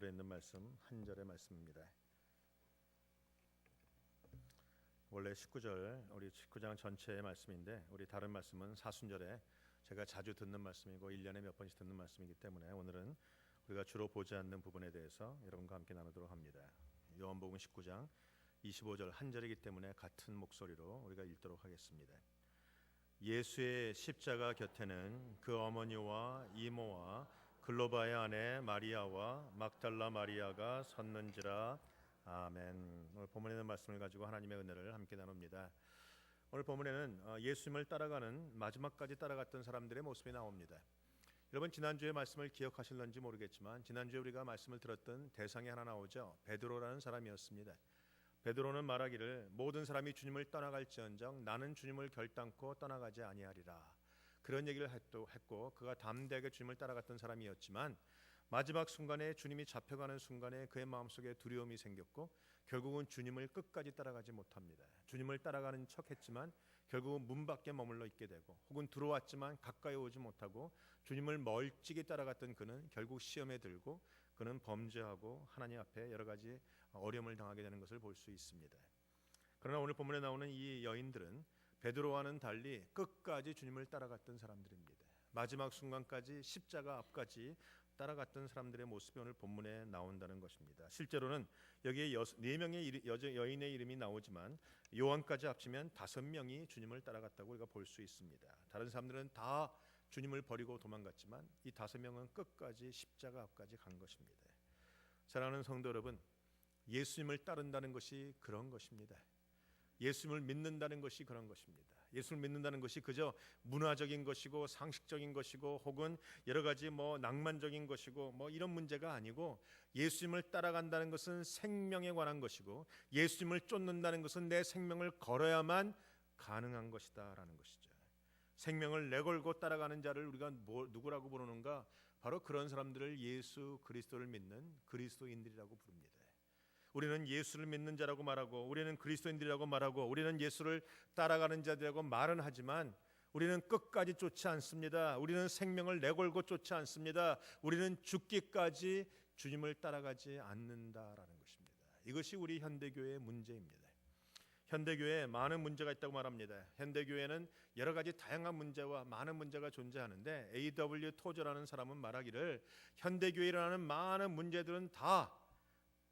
19절에 있는 말씀 한 절의 말씀입니다. 원래 19절 우리 19장 전체의 말씀인데 우리 다른 말씀은 사순절에 제가 자주 듣는 말씀이고 1년에 몇 번씩 듣는 말씀이기 때문에 오늘은 우리가 주로 보지 않는 부분에 대해서 여러분과 함께 나누도록 합니다. 요한복음 19장 25절 한 절이기 때문에 같은 목소리로 우리가 읽도록 하겠습니다. 예수의 십자가 곁에는 그 어머니와 이모와 글로바의 아내 마리아와 막달라 마리아가 섰는지라. 아멘. 오늘 본문에 있는 말씀을 가지고 하나님의 은혜를 함께 나눕니다. 오늘 본문에는 예수님을 따라가는 마지막까지 따라갔던 사람들의 모습이 나옵니다. 여러분 지난주의 말씀을 기억하실런지 모르겠지만 지난주에 우리가 말씀을 들었던 대상이 하나 나오죠. 베드로라는 사람이었습니다. 베드로는 말하기를 모든 사람이 주님을 떠나갈지언정 나는 주님을 결단코 떠나가지 아니하리라. 그런 얘기를 했고 그가 담대하게 주님을 따라갔던 사람이었지만 마지막 순간에 주님이 잡혀가는 순간에 그의 마음속에 두려움이 생겼고 결국은 주님을 끝까지 따라가지 못합니다. 주님을 따라가는 척했지만 결국은 문 밖에 머물러 있게 되고 혹은 들어왔지만 가까이 오지 못하고 주님을 멀찍이 따라갔던 그는 결국 시험에 들고 그는 범죄하고 하나님 앞에 여러 가지 어려움을 당하게 되는 것을 볼 수 있습니다. 그러나 오늘 본문에 나오는 이 여인들은 베드로와는 달리 끝까지 주님을 따라갔던 사람들입니다. 마지막 순간까지 십자가 앞까지 따라갔던 사람들의 모습이 오늘 본문에 나온다는 것입니다. 실제로는 여기에 4명의 여인의 이름이 나오지만 요한까지 합치면 5명이 주님을 따라갔다고 우리가 볼 수 있습니다. 다른 사람들은 다 주님을 버리고 도망갔지만 이 5명은 끝까지 십자가 앞까지 간 것입니다. 사랑하는 성도 여러분, 예수님을 따른다는 것이 그런 것입니다. 예수님을 믿는다는 것이 그런 것입니다. 예수를 믿는다는 것이 그저 문화적인 것이고 상식적인 것이고 혹은 여러 가지 낭만적인 것이고 이런 문제가 아니고 예수님을 따라간다는 것은 생명에 관한 것이고 예수님을 쫓는다는 것은 내 생명을 걸어야만 가능한 것이다라는 것이죠. 생명을 내걸고 따라가는 자를 우리가 누구라고 부르는가? 바로 그런 사람들을 예수 그리스도를 믿는 그리스도인들이라고 부릅니다. 우리는 예수를 믿는 자라고 말하고 우리는 그리스도인들이라고 말하고 우리는 예수를 따라가는 자들이라고 말은 하지만 우리는 끝까지 쫓지 않습니다. 우리는 생명을 내걸고 쫓지 않습니다. 우리는 죽기까지 주님을 따라가지 않는다라는 것입니다. 이것이 우리 현대교회의 문제입니다. 현대교회에 많은 문제가 있다고 말합니다. 현대교회는 여러 가지 다양한 문제와 많은 문제가 존재하는데 A.W. 토저라는 사람은 말하기를 현대교회에 일어나는 많은 문제들은 다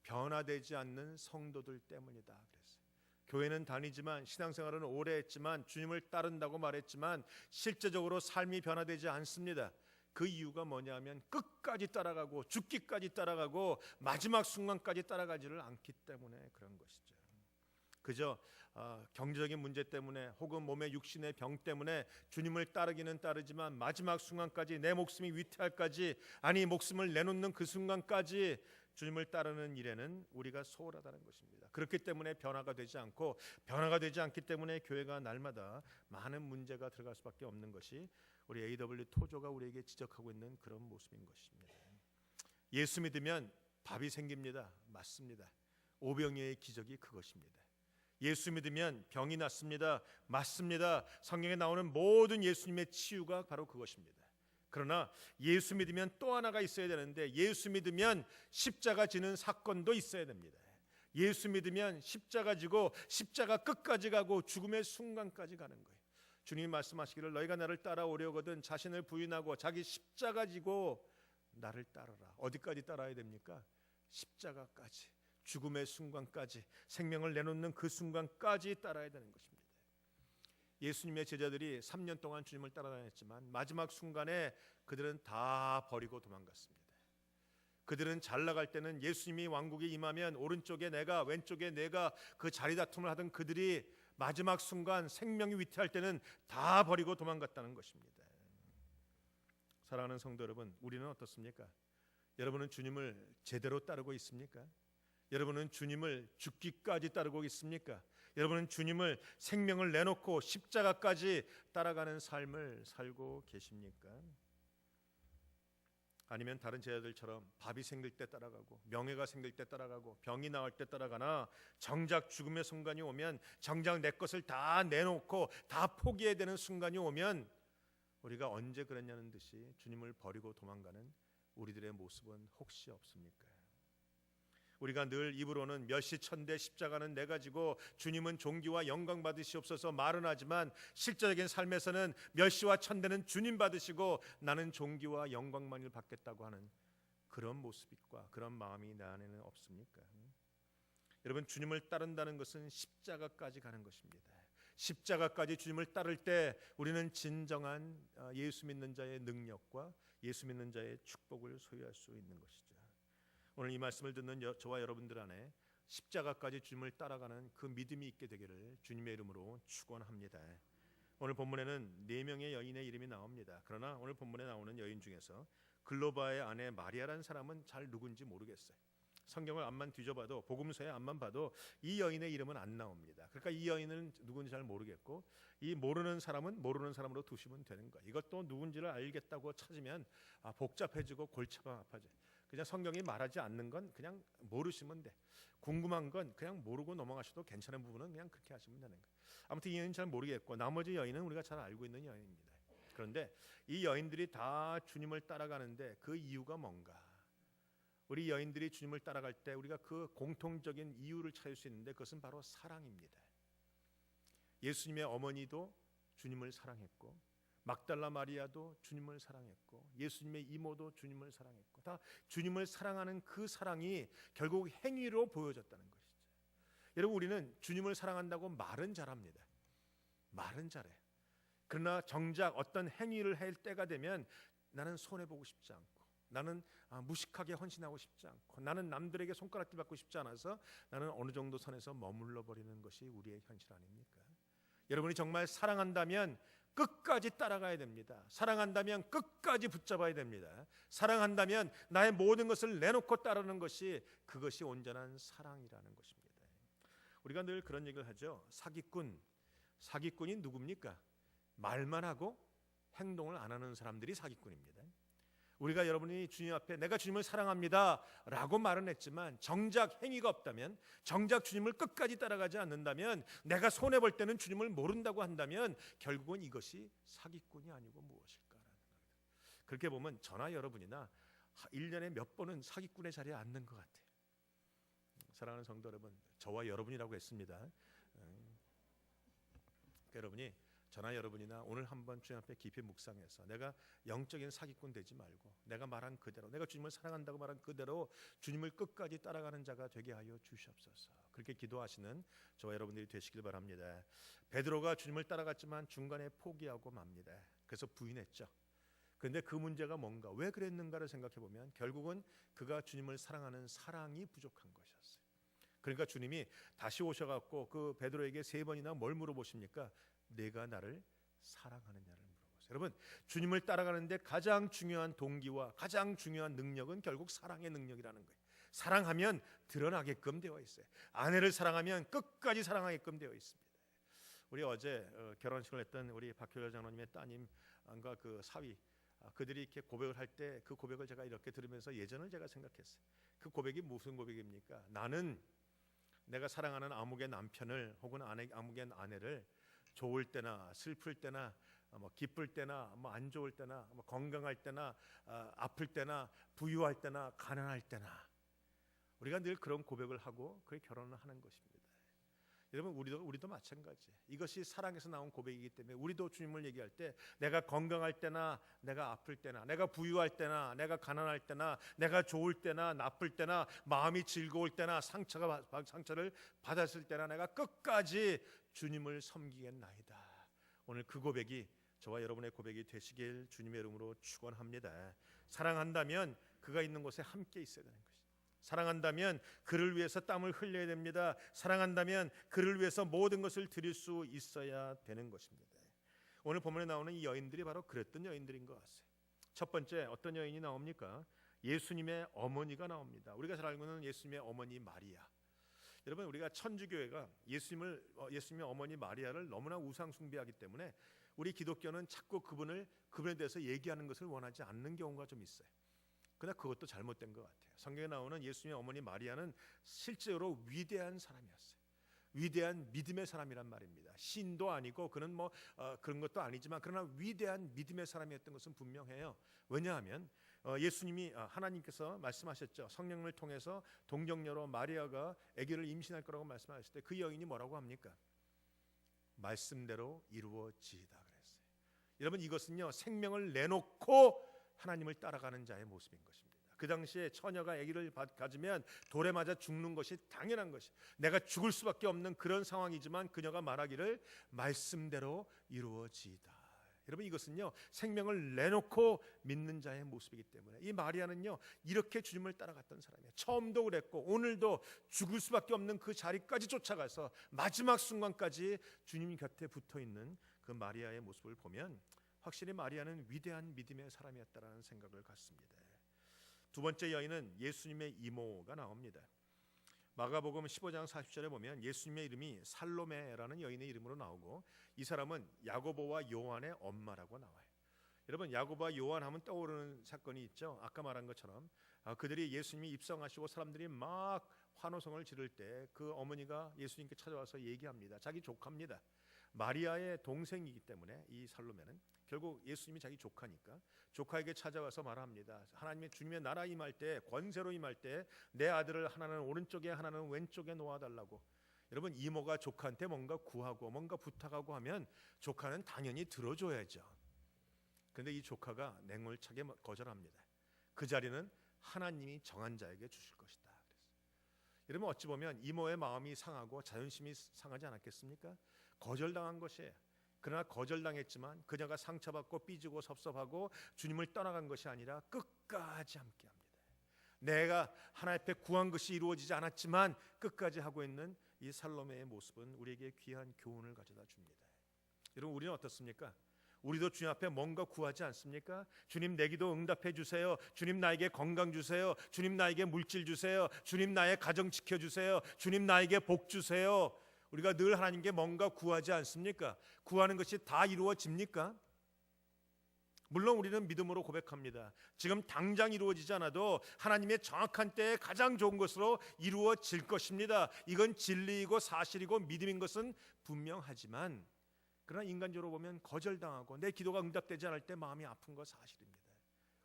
변화되지 않는 성도들 때문이다 그랬어요. 교회는 다니지만 신앙생활은 오래 했지만 주님을 따른다고 말했지만 실제적으로 삶이 변화되지 않습니다. 그 이유가 뭐냐면 끝까지 따라가고 죽기까지 따라가고 마지막 순간까지 따라가지를 않기 때문에 그런 것이죠. 그저 경제적인 문제 때문에 혹은 몸의 육신의 병 때문에 주님을 따르기는 따르지만 마지막 순간까지 내 목숨이 위태할까지 아니 목숨을 내놓는 그 순간까지 주님을 따르는 일에는 우리가 소홀하다는 것입니다. 그렇기 때문에 변화가 되지 않고 변화가 되지 않기 때문에 교회가 날마다 많은 문제가 들어갈 수밖에 없는 것이 우리 A.W. 토조가 우리에게 지적하고 있는 그런 모습인 것입니다. 예수 믿으면 밥이 생깁니다. 맞습니다. 오병이어의 기적이 그것입니다. 예수 믿으면 병이 낫습니다. 맞습니다. 성경에 나오는 모든 예수님의 치유가 바로 그것입니다. 그러나 예수 믿으면 또 하나가 있어야 되는데 예수 믿으면 십자가 지는 사건도 있어야 됩니다. 예수 믿으면 십자가 지고 십자가 끝까지 가고 죽음의 순간까지 가는 거예요. 주님이 말씀하시기를 너희가 나를 따라오려거든 자신을 부인하고 자기 십자가 지고 나를 따르라. 어디까지 따라야 됩니까? 십자가까지, 죽음의 순간까지, 생명을 내놓는 그 순간까지 따라야 되는 것입니다. 예수님의 제자들이 3년 동안 주님을 따라다녔지만 마지막 순간에 그들은 다 버리고 도망갔습니다. 그들은 잘 나갈 때는 예수님이 왕국에 임하면 오른쪽에 내가 왼쪽에 내가 그 자리 다툼을 하던 그들이 마지막 순간 생명이 위태할 때는 다 버리고 도망갔다는 것입니다. 사랑하는 성도 여러분, 우리는 어떻습니까? 여러분은 주님을 제대로 따르고 있습니까? 여러분은 주님을 죽기까지 따르고 있습니까? 여러분은 주님을 생명을 내놓고 십자가까지 따라가는 삶을 살고 계십니까? 아니면 다른 제자들처럼 밥이 생길 때 따라가고 명예가 생길 때 따라가고 병이 나을 때 따라가나 정작 죽음의 순간이 오면 정작 내 것을 다 내놓고 다 포기해야 되는 순간이 오면 우리가 언제 그랬냐는 듯이 주님을 버리고 도망가는 우리들의 모습은 혹시 없습니까? 우리가 늘 입으로는 몇시 천대 십자가는 내가 지고 주님은 존귀와 영광 받으시옵소서 말은 하지만 실제적인 삶에서는 몇시와 천대는 주님 받으시고 나는 존귀와 영광만을 받겠다고 하는 그런 모습과 그런 마음이 내 안에는 없습니까? 여러분, 주님을 따른다는 것은 십자가까지 가는 것입니다. 십자가까지 주님을 따를 때 우리는 진정한 예수 믿는 자의 능력과 예수 믿는 자의 축복을 소유할 수 있는 것이죠. 오늘 이 말씀을 듣는 저와 여러분들 안에 십자가까지 주님을 따라가는 그 믿음이 있게 되기를 주님의 이름으로 축원합니다. 오늘 본문에는 4명의 여인의 이름이 나옵니다. 그러나 오늘 본문에 나오는 여인 중에서 글로바의 아내 마리아라는 사람은 잘 누군지 모르겠어요. 성경을 앞만 뒤져봐도 복음서에 앞만 봐도 이 여인의 이름은 안 나옵니다. 그러니까 이 여인은 누군지 잘 모르겠고 이 모르는 사람은 모르는 사람으로 두시면 되는 거예요. 이것도 누군지를 알겠다고 찾으면 복잡해지고 골치가 아파져요. 그냥 성경이 말하지 않는 건 그냥 모르시면 돼. 궁금한 건 그냥 모르고 넘어가셔도 괜찮은 부분은 그냥 그렇게 하시면 되는 거예요. 아무튼 이 여인은 잘 모르겠고 나머지 여인은 우리가 잘 알고 있는 여인입니다. 그런데 이 여인들이 다 주님을 따라가는데 그 이유가 뭔가? 우리 여인들이 주님을 따라갈 때 우리가 그 공통적인 이유를 찾을 수 있는데 그것은 바로 사랑입니다. 예수님의 어머니도 주님을 사랑했고 막달라 마리아도 주님을 사랑했고 예수님의 이모도 주님을 사랑했고 다 주님을 사랑하는 그 사랑이 결국 행위로 보여졌다는 것이죠. 여러분, 우리는 주님을 사랑한다고 말은 잘합니다. 말은 잘해. 그러나 정작 어떤 행위를 할 때가 되면 나는 손해보고 싶지 않고 나는 무식하게 헌신하고 싶지 않고 나는 남들에게 손가락질 받고 싶지 않아서 나는 어느 정도 선에서 머물러 버리는 것이 우리의 현실 아닙니까? 여러분이 정말 사랑한다면 끝까지 따라가야 됩니다. 사랑한다면 끝까지 붙잡아야 됩니다. 사랑한다면 나의 모든 것을 내놓고 따르는 것이 그것이 온전한 사랑이라는 것입니다. 우리가 늘 그런 얘기를 하죠. 사기꾼이 누굽니까? 말만 하고 행동을 안 하는 사람들이 사기꾼입니다. 우리가 여러분이 주님 앞에 내가 주님을 사랑합니다 라고 말은 했지만 정작 행위가 없다면 정작 주님을 끝까지 따라가지 않는다면 내가 손해볼 때는 주님을 모른다고 한다면 결국은 이것이 사기꾼이 아니고 무엇일까라는 겁니다. 그렇게 보면 저나 여러분이나 1년에 몇 번은 사기꾼의 자리에 앉는 것 같아요. 사랑하는 성도 여러분, 저와 여러분이라고 했습니다. 여러분이 저나 여러분이나 오늘 한번 주님 앞에 깊이 묵상해서 내가 영적인 사기꾼 되지 말고 내가 말한 그대로 내가 주님을 사랑한다고 말한 그대로 주님을 끝까지 따라가는 자가 되게 하여 주시옵소서. 그렇게 기도하시는 저와 여러분들이 되시길 바랍니다. 베드로가 주님을 따라갔지만 중간에 포기하고 맙니다. 그래서 부인했죠. 그런데 그 문제가 뭔가 왜 그랬는가를 생각해 보면 결국은 그가 주님을 사랑하는 사랑이 부족한 것이었어요. 그러니까 주님이 다시 오셔갖고 그 베드로에게 3번이나 뭘 물어보십니까? 내가 나를 사랑하느냐를 물어보세요. 여러분, 주님을 따라가는데 가장 중요한 동기와 가장 중요한 능력은 결국 사랑의 능력이라는 거예요. 사랑하면 드러나게끔 되어 있어요. 아내를 사랑하면 끝까지 사랑하게끔 되어 있습니다. 우리 어제 결혼식을 했던 우리 박효열 장로님의 따님과 그 사위 그들이 이렇게 고백을 할 때 그 고백을 제가 이렇게 들으면서 예전을 제가 생각했어요. 그 고백이 무슨 고백입니까? 나는 내가 사랑하는 아무개 남편을 혹은 아무개 아내를 좋을 때나 슬플 때나 기쁠 때나 안 좋을 때나 건강할 때나 아플 때나 부유할 때나 가난할 때나 우리가 늘 그런 고백을 하고 그렇게 결혼을 하는 것입니다. 여러분, 우리도 마찬가지. 이것이 사랑에서 나온 고백이기 때문에 우리도 주님을 얘기할 때 내가 건강할 때나 내가 아플 때나 내가 부유할 때나 내가 가난할 때나 내가 좋을 때나 나쁠 때나 마음이 즐거울 때나 상처를 받았을 때나 내가 끝까지 주님을 섬기겠나이다. 오늘 그 고백이 저와 여러분의 고백이 되시길 주님의 이름으로 축원합니다. 사랑한다면 그가 있는 곳에 함께 있어야 되는 것입니다. 사랑한다면 그를 위해서 땀을 흘려야 됩니다. 사랑한다면 그를 위해서 모든 것을 드릴 수 있어야 되는 것입니다. 오늘 본문에 나오는 이 여인들이 바로 그랬던 여인들인 것 같아요. 첫 번째 어떤 여인이 나옵니까? 예수님의 어머니가 나옵니다. 우리가 잘 알고 있는 예수님의 어머니 마리아. 여러분, 우리가 천주교회가 예수님의 어머니 마리아를 너무나 우상 숭배하기 때문에 우리 기독교는 자꾸 그분에 대해서 얘기하는 것을 원하지 않는 경우가 좀 있어요. 그러나 그것도 잘못된 것 같아요. 성경에 나오는 예수님의 어머니 마리아는 실제로 위대한 사람이었어요. 위대한 믿음의 사람이란 말입니다. 신도 아니고 그는 그런 것도 아니지만 그러나 위대한 믿음의 사람이었던 것은 분명해요. 왜냐하면 예수님이 하나님께서 말씀하셨죠. 성령을 통해서 동정녀로 마리아가 아기를 임신할 거라고 말씀하셨을 때 그 여인이 뭐라고 합니까? 말씀대로 이루어지이다 그랬어요. 여러분, 이것은요 생명을 내놓고 하나님을 따라가는 자의 모습인 것입니다. 그 당시에 처녀가 아기를 가지면 돌에 맞아 죽는 것이 당연한 것이, 내가 죽을 수밖에 없는 그런 상황이지만 그녀가 말하기를 말씀대로 이루어지이다. 여러분, 이것은요 생명을 내놓고 믿는 자의 모습이기 때문에 이 마리아는요 이렇게 주님을 따라갔던 사람이에요. 처음도 그랬고 오늘도 죽을 수밖에 없는 그 자리까지 쫓아가서 마지막 순간까지 주님 곁에 붙어있는 그 마리아의 모습을 보면 확실히 마리아는 위대한 믿음의 사람이었다라는 생각을 갖습니다. 두 번째 여인은 예수님의 이모가 나옵니다. 마가복음 15장 40절에 보면 예수님의 이름이 살로메라는 여인의 이름으로 나오고 이 사람은 야고보와 요한의 엄마라고 나와요. 여러분, 야고보와 요한 하면 떠오르는 사건이 있죠. 아까 말한 것처럼 그들이 예수님이 입성하시고 사람들이 막 환호성을 지를 때 그 어머니가 예수님께 찾아와서 얘기합니다. 자기 조카입니다. 마리아의 동생이기 때문에 이 살로메는 결국 예수님이 자기 조카니까 조카에게 찾아와서 말합니다. 하나님의 주님의 나라 임할 때, 권세로 임할 때 내 아들을 하나는 오른쪽에 하나는 왼쪽에 놓아달라고. 여러분, 이모가 조카한테 뭔가 구하고 뭔가 부탁하고 하면 조카는 당연히 들어줘야죠. 그런데 이 조카가 냉물차게 거절합니다. 그 자리는 하나님이 정한 자에게 주실 것이다. 여러분, 어찌 보면 이모의 마음이 상하고 자존심이 상하지 않았겠습니까? 거절당한 것이에요. 그러나 거절당했지만 그녀가 상처받고 삐지고 섭섭하고 주님을 떠나간 것이 아니라 끝까지 함께합니다. 내가 하나님 앞에 구한 것이 이루어지지 않았지만 끝까지 하고 있는 이 살로메의 모습은 우리에게 귀한 교훈을 가져다 줍니다. 여러분, 우리는 어떻습니까? 우리도 주님 앞에 뭔가 구하지 않습니까? 주님, 내 기도 응답해 주세요. 주님, 나에게 건강 주세요. 주님, 나에게 물질 주세요. 주님, 나의 가정 지켜주세요. 주님, 나에게 복 주세요. 우리가 늘 하나님께 뭔가 구하지 않습니까? 구하는 것이 다 이루어집니까? 물론 우리는 믿음으로 고백합니다. 지금 당장 이루어지지 않아도 하나님의 정확한 때에 가장 좋은 것으로 이루어질 것입니다. 이건 진리이고 사실이고 믿음인 것은 분명하지만 그러나 인간적으로 보면 거절당하고 내 기도가 응답되지 않을 때 마음이 아픈 거 사실입니다.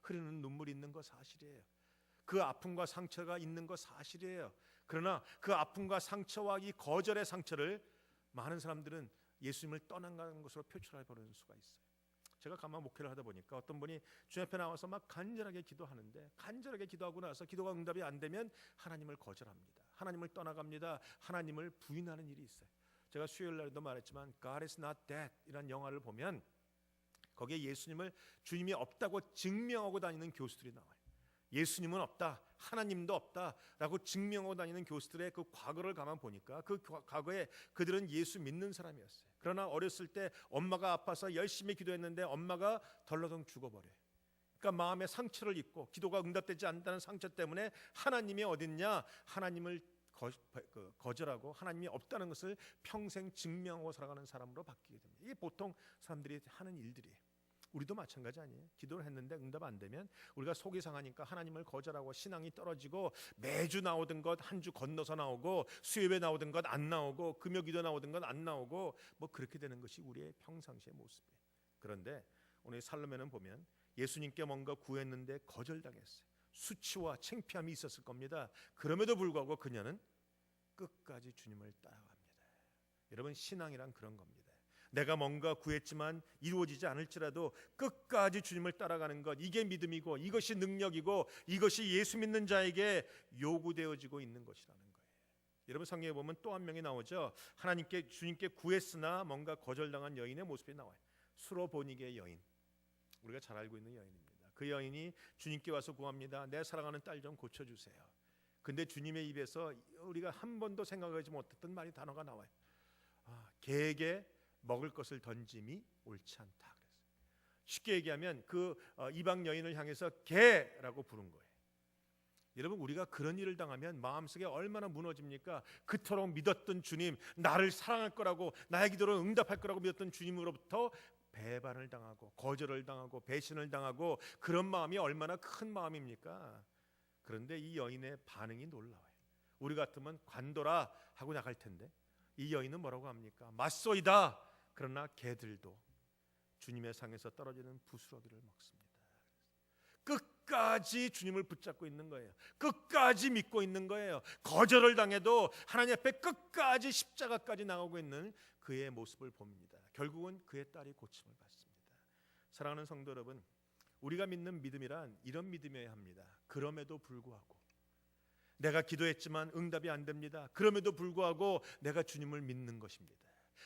흐르는 눈물이 있는 거 사실이에요. 그 아픔과 상처가 있는 거 사실이에요. 그러나 그 아픔과 상처와 이 거절의 상처를 많은 사람들은 예수님을 떠나가는 것으로 표출해 버리는 수가 있어요. 제가 가만 목회를 하다 보니까 어떤 분이 주님 앞에 나와서 막 간절하게 기도하는데 간절하게 기도하고 나서 기도가 응답이 안 되면 하나님을 거절합니다. 하나님을 떠나갑니다. 하나님을 부인하는 일이 있어요. 제가 수요일 날에도 말했지만 God is not dead 이라는 영화를 보면 거기에 예수님을 주님이 없다고 증명하고 다니는 교수들이 나와요. 예수님은 없다, 하나님도 없다라고 증명하고 다니는 교수들의 그 과거를 가만 보니까 그 과거에 그들은 예수 믿는 사람이었어요. 그러나 어렸을 때 엄마가 아파서 열심히 기도했는데 엄마가 덜러덩 죽어버려요. 그러니까 마음에 상처를 입고 기도가 응답되지 않는다는 상처 때문에 하나님이 어딨냐, 하나님을 거절하고 하나님이 없다는 것을 평생 증명하고 살아가는 사람으로 바뀌게 됩니다. 이게 보통 사람들이 하는 일들이에요. 우리도 마찬가지 아니에요? 기도를 했는데 응답 안 되면 우리가 속이 상하니까 하나님을 거절하고 신앙이 떨어지고 매주 나오던 것 한 주 건너서 나오고 수요일에 나오던 것 안 나오고 금요기도 나오던 것 안 나오고 뭐 그렇게 되는 것이 우리의 평상시의 모습이에요. 그런데 오늘 살로메는 보면 예수님께 뭔가 구했는데 거절당했어요. 수치와 창피함이 있었을 겁니다. 그럼에도 불구하고 그녀는 끝까지 주님을 따라갑니다. 여러분, 신앙이란 그런 겁니다. 내가 뭔가 구했지만 이루어지지 않을지라도 끝까지 주님을 따라가는 것, 이게 믿음이고 이것이 능력이고 이것이 예수 믿는 자에게 요구되어지고 있는 것이라는 거예요. 여러분, 성경에 보면 또 한 명이 나오죠. 하나님께 주님께 구했으나 뭔가 거절당한 여인의 모습이 나와요. 수로보니게 여인, 우리가 잘 알고 있는 여인입니다. 그 여인이 주님께 와서 구합니다. 내 사랑하는 딸 좀 고쳐주세요. 근데 주님의 입에서 우리가 한 번도 생각하지 못했던 말이 단어가 나와요. 개에게 먹을 것을 던짐이 옳지 않다 그랬어요. 쉽게 얘기하면 그 이방 여인을 향해서 개라고 부른 거예요. 여러분, 우리가 그런 일을 당하면 마음속에 얼마나 무너집니까? 그토록 믿었던 주님, 나를 사랑할 거라고, 나의 기도를 응답할 거라고 믿었던 주님으로부터 배반을 당하고 거절을 당하고 배신을 당하고 그런 마음이 얼마나 큰 마음입니까? 그런데 이 여인의 반응이 놀라워요. 우리 같으면 관둬라 하고 나갈 텐데 이 여인은 뭐라고 합니까? 맞소이다. 그러나 개들도 주님의 상에서 떨어지는 부스러기를 먹습니다. 끝 끝까지 주님을 붙잡고 있는 거예요. 끝까지 믿고 있는 거예요. 거절을 당해도 하나님 앞에 끝까지 십자가까지 나가고 있는 그의 모습을 봅니다. 결국은 그의 딸이 고침을 받습니다. 사랑하는 성도 여러분, 우리가 믿는 믿음이란 이런 믿음이어야 합니다. 그럼에도 불구하고 내가 기도했지만 응답이 안 됩니다. 그럼에도 불구하고 내가 주님을 믿는 것입니다.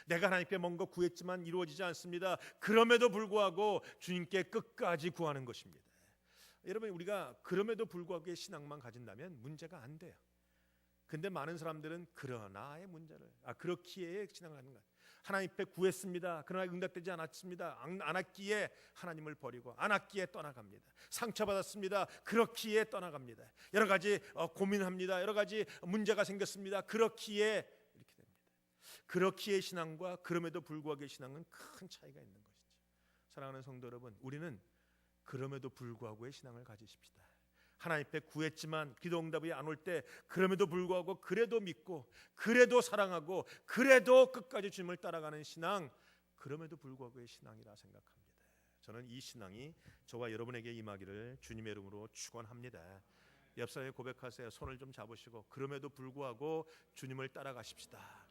내가 하나님께 뭔가 구했지만 이루어지지 않습니다. 그럼에도 불구하고 주님께 끝까지 구하는 것입니다. 여러분, 우리가 그럼에도 불구하고의 신앙만 가진다면 문제가 안 돼요. 근데 많은 사람들은 그러나의 문제를 그렇기에 신앙을 하는 거예요. 하나님 앞에 구했습니다. 그러나 응답되지 않았습니다. 안 왔기에 하나님을 버리고 안 왔기에 떠나갑니다. 상처받았습니다. 그렇기에 떠나갑니다. 여러 가지 고민합니다. 여러 가지 문제가 생겼습니다. 그렇기에 이렇게 됩니다. 그렇기에 신앙과 그럼에도 불구하고의 신앙은 큰 차이가 있는 것이죠. 사랑하는 성도 여러분, 우리는 그럼에도 불구하고의 신앙을 가지십시다. 하나님 앞에 구했지만 기도 응답이 안 올 때 그럼에도 불구하고 그래도 믿고 그래도 사랑하고 그래도 끝까지 주님을 따라가는 신앙, 그럼에도 불구하고의 신앙이라 생각합니다. 저는 이 신앙이 저와 여러분에게 임하기를 주님의 이름으로 축원합니다. 옆 사람에 고백하세요. 손을 좀 잡으시고 그럼에도 불구하고 주님을 따라가십시다.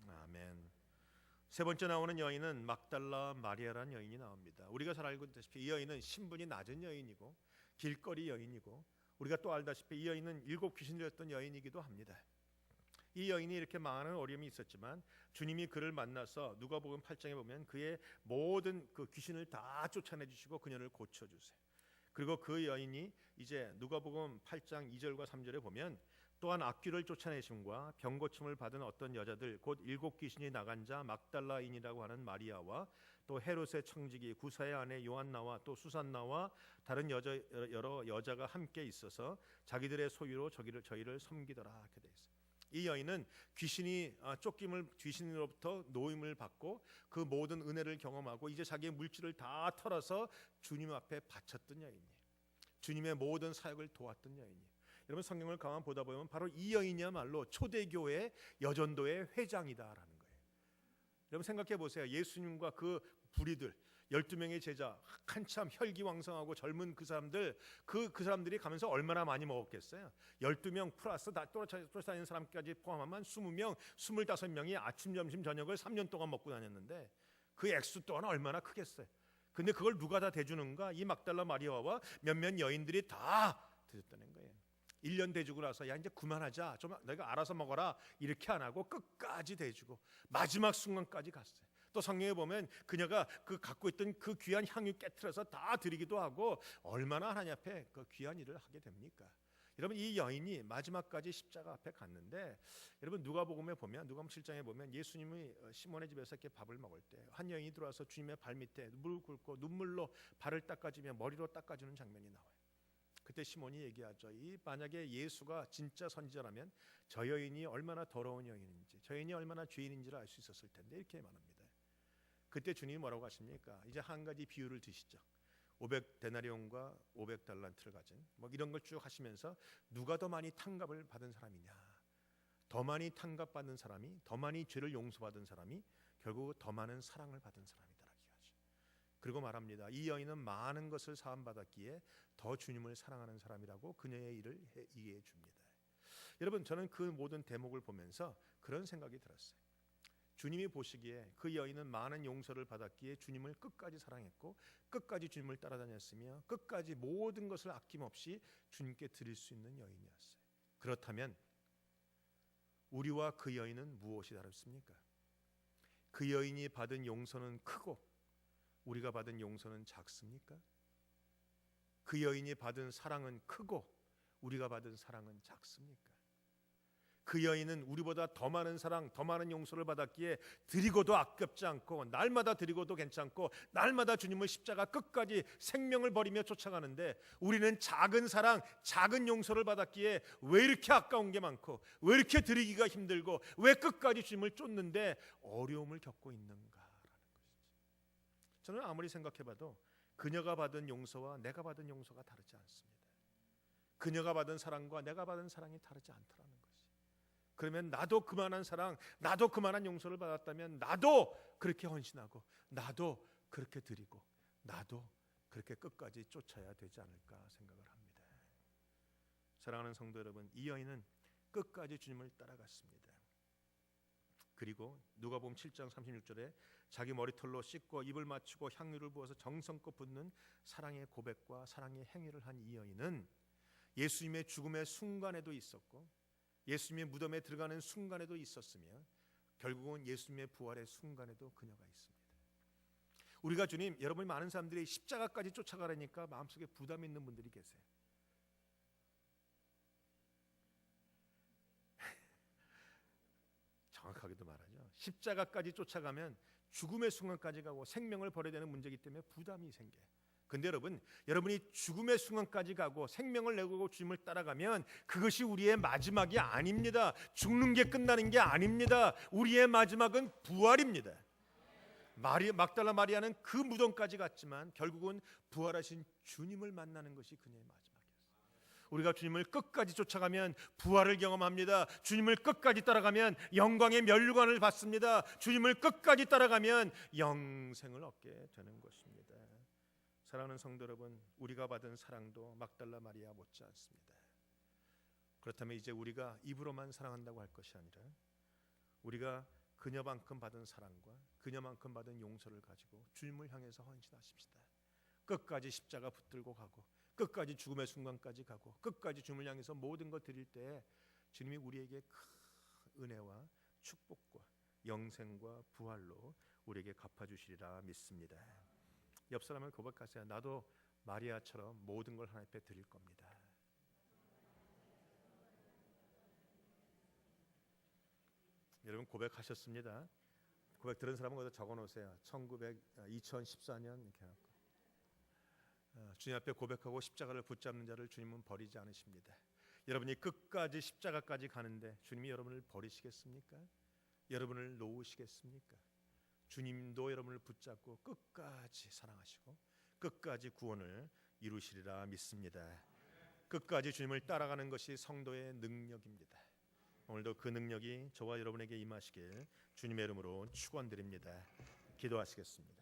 아멘. 세 번째 나오는 여인은 막달라 마리아라는 여인이 나옵니다. 우리가 잘 알고 있다시피 이 여인은 신분이 낮은 여인이고 길거리 여인이고, 우리가 또 알다시피 이 여인은 7 귀신 들렸던 여인이기도 합니다. 이 여인이 이렇게 많은 어려움이 있었지만 주님이 그를 만나서 누가복음 8장에 보면 그의 모든 그 귀신을 다 쫓아내 주시고 그녀를 고쳐 주세요. 그리고 그 여인이 이제 누가복음 8장 2절과 3절에 보면 또한 악귀를 쫓아내심과 병고침을 받은 어떤 여자들 곧 7 귀신이 나간 자 막달라인이라고 하는 마리아와 또 헤롯의 청지기 구사의 아내 요한나와 또 수산나와 다른 여러 여자가 함께 있어서 자기들의 소유로 저희를 섬기더라 하게 돼 있어요. 이 여인은 귀신으로부터 노임을 받고 그 모든 은혜를 경험하고 이제 자기의 물질을 다 털어서 주님 앞에 바쳤던 여인이에요. 주님의 모든 사역을 도왔던 여인이에요. 여러분, 성경을 가만 보다 보면 바로 이 여인이야말로 초대교회 여전도의 회장이다라는 거예요. 여러분 생각해 보세요. 예수님과 그 부리들 12명의 제자, 한참 혈기왕성하고 젊은 그 사람들, 그 사람들이 가면서 얼마나 많이 먹었겠어요. 12명 플러스 다 쫓아다니는 사람까지 포함하면 20명, 25명이 아침, 점심, 저녁을 3년 동안 먹고 다녔는데 그 액수 또한 얼마나 크겠어요. 근데 그걸 누가 다 대주는가? 이 막달라 마리아와 몇몇 여인들이 다 드셨다는 거예요. 1년 대주고 나서 야 이제 그만하자, 좀 내가 알아서 먹어라 이렇게 안 하고 끝까지 대주고 마지막 순간까지 갔어요. 또 성경에 보면 그녀가 그 갖고 있던 그 귀한 향유 깨트려서 다 드리기도 하고 얼마나 하나님 앞에 그 귀한 일을 하게 됩니까? 여러분, 이 여인이 마지막까지 십자가 앞에 갔는데, 여러분 누가복음에 보면 누가복음 7장에 보면 예수님이 시몬의 집에서 이렇게 밥을 먹을 때 한 여인이 들어와서 주님의 발밑에 무릎 꿇고 눈물로 발을 닦아주며 머리로 닦아주는 장면이 나와요. 그때 시몬이 얘기하죠. 이 만약에 예수가 진짜 선지자라면 저 여인이 얼마나 더러운 여인인지, 저 여인이 얼마나 죄인인지를 알 수 있었을 텐데 이렇게 말합니다. 그때 주님이 뭐라고 하십니까? 이제 한 가지 비유를 드시죠. 500데나리온과 500달란트를 가진 이런 걸 쭉 하시면서 누가 더 많이 탕감을 받은 사람이냐, 더 많이 탕감받는 사람이, 더 많이 죄를 용서받은 사람이 결국 더 많은 사랑을 받은 사람이다라고 하죠. 그리고 말합니다. 이 여인은 많은 것을 사함받았기에 더 주님을 사랑하는 사람이라고 그녀의 일을 이해해 줍니다. 여러분, 저는 그 모든 대목을 보면서 그런 생각이 들었어요. 주님이 보시기에 그 여인은 많은 용서를 받았기에 주님을 끝까지 사랑했고 끝까지 주님을 따라다녔으며 끝까지 모든 것을 아낌없이 주님께 드릴 수 있는 여인이었어요. 그렇다면 우리와 그 여인은 무엇이 다릅니까? 그 여인이 받은 용서는 크고 우리가 받은 용서는 작습니까? 그 여인이 받은 사랑은 크고 우리가 받은 사랑은 작습니까? 그 여인은 우리보다 더 많은 사랑, 더 많은 용서를 받았기에 드리고도 아깝지 않고 날마다 드리고도 괜찮고 날마다 주님을 십자가 끝까지 생명을 버리며 쫓아가는데, 우리는 작은 사랑, 작은 용서를 받았기에 왜 이렇게 아까운 게 많고 왜 이렇게 드리기가 힘들고 왜 끝까지 주님을 쫓는데 어려움을 겪고 있는가라는 것이죠. 저는 아무리 생각해봐도 그녀가 받은 용서와 내가 받은 용서가 다르지 않습니다. 그녀가 받은 사랑과 내가 받은 사랑이 다르지 않더라는 거죠. 그러면 나도 그만한 사랑, 나도 그만한 용서를 받았다면 나도 그렇게 헌신하고 나도 그렇게 드리고 나도 그렇게 끝까지 쫓아야 되지 않을까 생각을 합니다. 사랑하는 성도 여러분, 이 여인은 끝까지 주님을 따라갔습니다. 그리고 누가복음 7장 36절에 자기 머리털로 씻고 입을 맞추고 향유를 부어서 정성껏 붓는 사랑의 고백과 사랑의 행위를 한 이 여인은 예수님의 죽음의 순간에도 있었고 예수님의 무덤에 들어가는 순간에도 있었으며 결국은 예수님의 부활의 순간에도 그녀가 있습니다. 우리가 주님, 여러분이 많은 사람들이 십자가까지 쫓아가려니까 마음속에 부담이 있는 분들이 계세요. 정확하게도 말하죠. 십자가까지 쫓아가면 죽음의 순간까지 가고 생명을 버려야 되는 문제이기 때문에 부담이 생겨요. 근데 여러분, 여러분이 죽음의 순간까지 가고 생명을 내고 주님을 따라가면 그것이 우리의 마지막이 아닙니다. 죽는 게 끝나는 게 아닙니다. 우리의 마지막은 부활입니다. 막달라 마리아는 그 무덤까지 갔지만 결국은 부활하신 주님을 만나는 것이 그녀의 마지막이었어요. 우리가 주님을 끝까지 쫓아가면 부활을 경험합니다. 주님을 끝까지 따라가면 영광의 면류관을 받습니다. 주님을 끝까지 따라가면 영생을 얻게 되는 것입니다. 사랑하는 성도 여러분, 우리가 받은 사랑도 막달라 마리아 못지 않습니다. 그렇다면 이제 우리가 입으로만 사랑한다고 할 것이 아니라 우리가 그녀만큼 받은 사랑과 그녀만큼 받은 용서를 가지고 주님을 향해서 헌신하십시다. 끝까지 십자가 붙들고 가고 끝까지 죽음의 순간까지 가고 끝까지 주님을 향해서 모든 것 드릴 때 주님이 우리에게 큰 은혜와 축복과 영생과 부활로 우리에게 갚아주시리라 믿습니다. 옆 사람을 고백하세요. 나도 마리아처럼 모든 걸 하나님 앞에 드릴 겁니다. 여러분 고백하셨습니다. 고백 들은 사람은 거기다 적어놓으세요. 2014년 이렇게 하고. 주님 앞에 고백하고 십자가를 붙잡는 자를 주님은 버리지 않으십니다. 여러분이 끝까지 십자가까지 가는데 주님이 여러분을 버리시겠습니까? 여러분을 놓으시겠습니까? 주님도 여러분을 붙잡고 끝까지 사랑하시고 끝까지 구원을 이루시리라 믿습니다. 끝까지 주님을 따라가는 것이 성도의 능력입니다. 오늘도 그 능력이 저와 여러분에게 임하시길 주님의 이름으로 축원드립니다. 기도하시겠습니다.